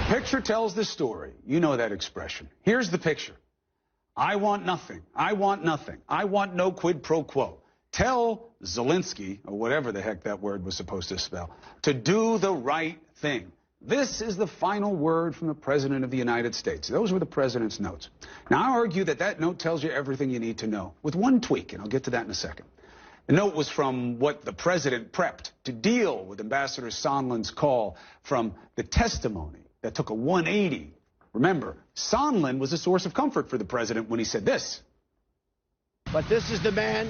Picture tells the story. You know that expression. Here's the picture. I want nothing. I want nothing. I want no quid pro quo. Tell Zelensky, or whatever the heck that word was supposed to spell, to do the right thing. This is the final word from the President of the United States. Those were the President's notes. Now, I argue that that note tells you everything you need to know, with one tweak, and I'll get to that in a second. The note was from what the President prepped to deal with Ambassador Sondland's call from the testimony that took a 180. Remember, Sondland was a source of comfort for the President when he said this. But this is the man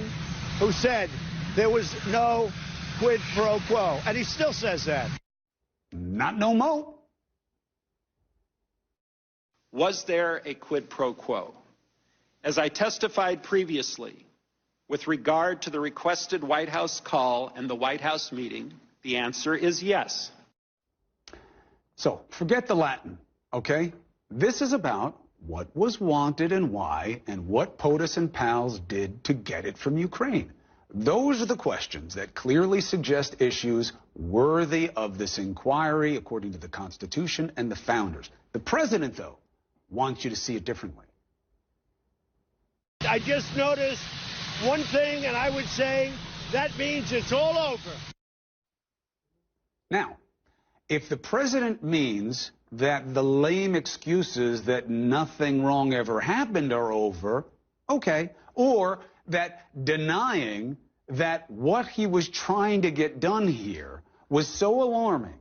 who said there was no quid pro quo, and he still says that. Not no mo. Was there a quid pro quo? As I testified previously, with regard to the requested White House call and the White House meeting, the answer is yes. So forget the Latin, okay? This is about what was wanted and why, and what POTUS and pals did to get it from Ukraine. Those are the questions that clearly suggest issues worthy of this inquiry according to the Constitution and the founders. The President, though, wants you to see it differently. I just noticed one thing, and I would say that means it's all over. Now, if the President means that the lame excuses that nothing wrong ever happened are over, okay, or that denying that what he was trying to get done here was so alarming,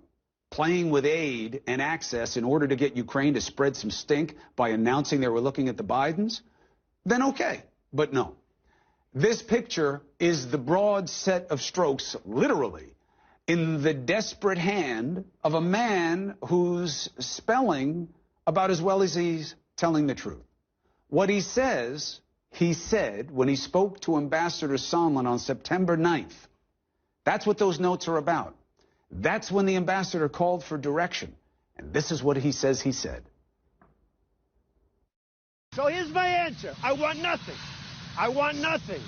playing with aid and access in order to get Ukraine to spread some stink by announcing they were looking at the Bidens, then okay, but no. This picture is the broad set of strokes, literally, in the desperate hand of a man who's spelling about as well as he's telling the truth. What he says, he said when he spoke to Ambassador Sondland on September 9th. That's what those notes are about. That's when the ambassador called for direction. And this is what he says he said. So here's my answer. I want nothing. I want nothing.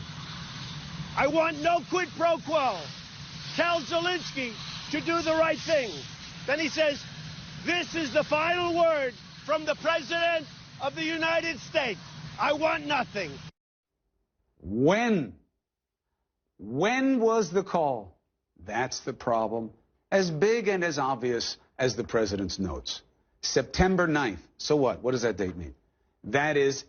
I want no quid pro quo. Tell Zelensky to do the right thing. Then he says, this is the final word from the President of the United States. I want nothing. When? When was the call? That's the problem. As big and as obvious as the President's notes. September 9th. So what? What does that date mean? That is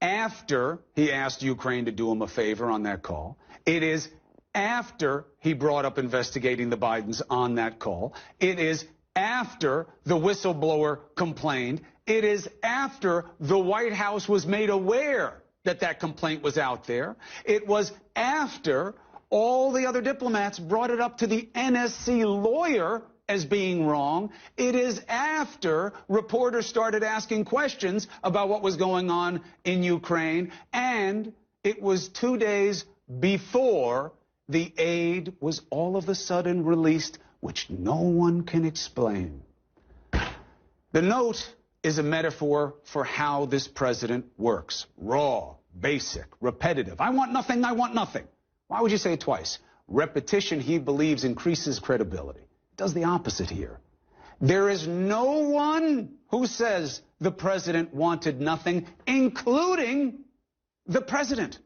after he asked Ukraine to do him a favor on that call. It is after he brought up investigating the Bidens on that call. It is after the whistleblower complained. It is after the White House was made aware that that complaint was out there. It was after all the other diplomats brought it up to the NSC lawyer as being wrong. It is after reporters started asking questions about what was going on in Ukraine. And it was 2 days before the aid was all of a sudden released, which no one can explain. The note is a metaphor for how this president works. Raw, basic, repetitive. I want nothing, I want nothing. Why would you say it twice? Repetition, he believes, increases credibility. It does the opposite here. There is no one who says the president wanted nothing, including the president.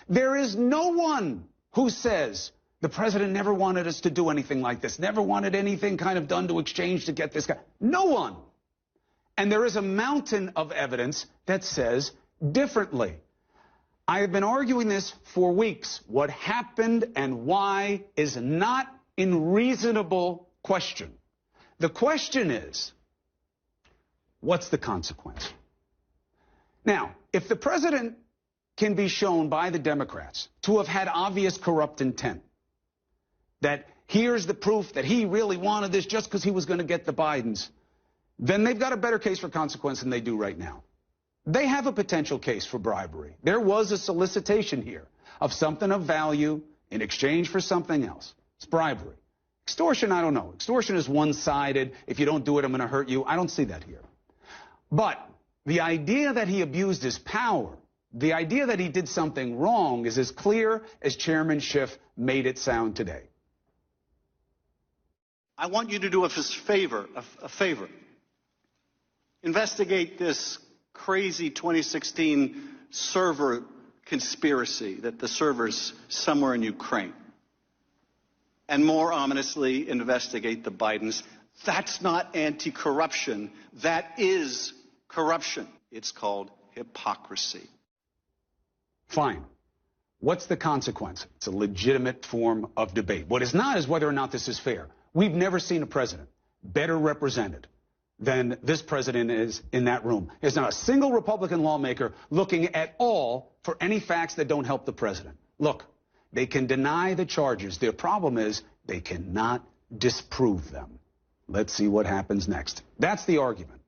There is no one who says the president never wanted us to do anything like this, never wanted anything kind of done to exchange to get this guy. No one. And there is a mountain of evidence that says differently. I have been arguing this for weeks. What happened and why is not in reasonable question. The question is, what's the consequence? Now, if the president can be shown by the Democrats to have had obvious corrupt intent, that here's the proof that he really wanted this just because he was going to get the Bidens, then they've got a better case for consequence than they do right now. They have a potential case for bribery. There was a solicitation here of something of value in exchange for something else. It's bribery. Extortion, I don't know. Extortion is one-sided. If you don't do it, I'm going to hurt you. I don't see that here. But the idea that he abused his power, the idea that he did something wrong is as clear as Chairman Schiff made it sound today. I want you to do us a favor. Investigate this crazy 2016 server conspiracy that the server's somewhere in Ukraine. And more ominously, investigate the Bidens. That's not anti-corruption. That is corruption. It's called hypocrisy. Fine. What's the consequence? It's a legitimate form of debate. What is not is whether or not this is fair. We've never seen a president better represented than this president is in that room. There's not a single Republican lawmaker looking at all for any facts that don't help the president. Look, they can deny the charges. Their problem is they cannot disprove them. Let's see what happens next. That's the argument.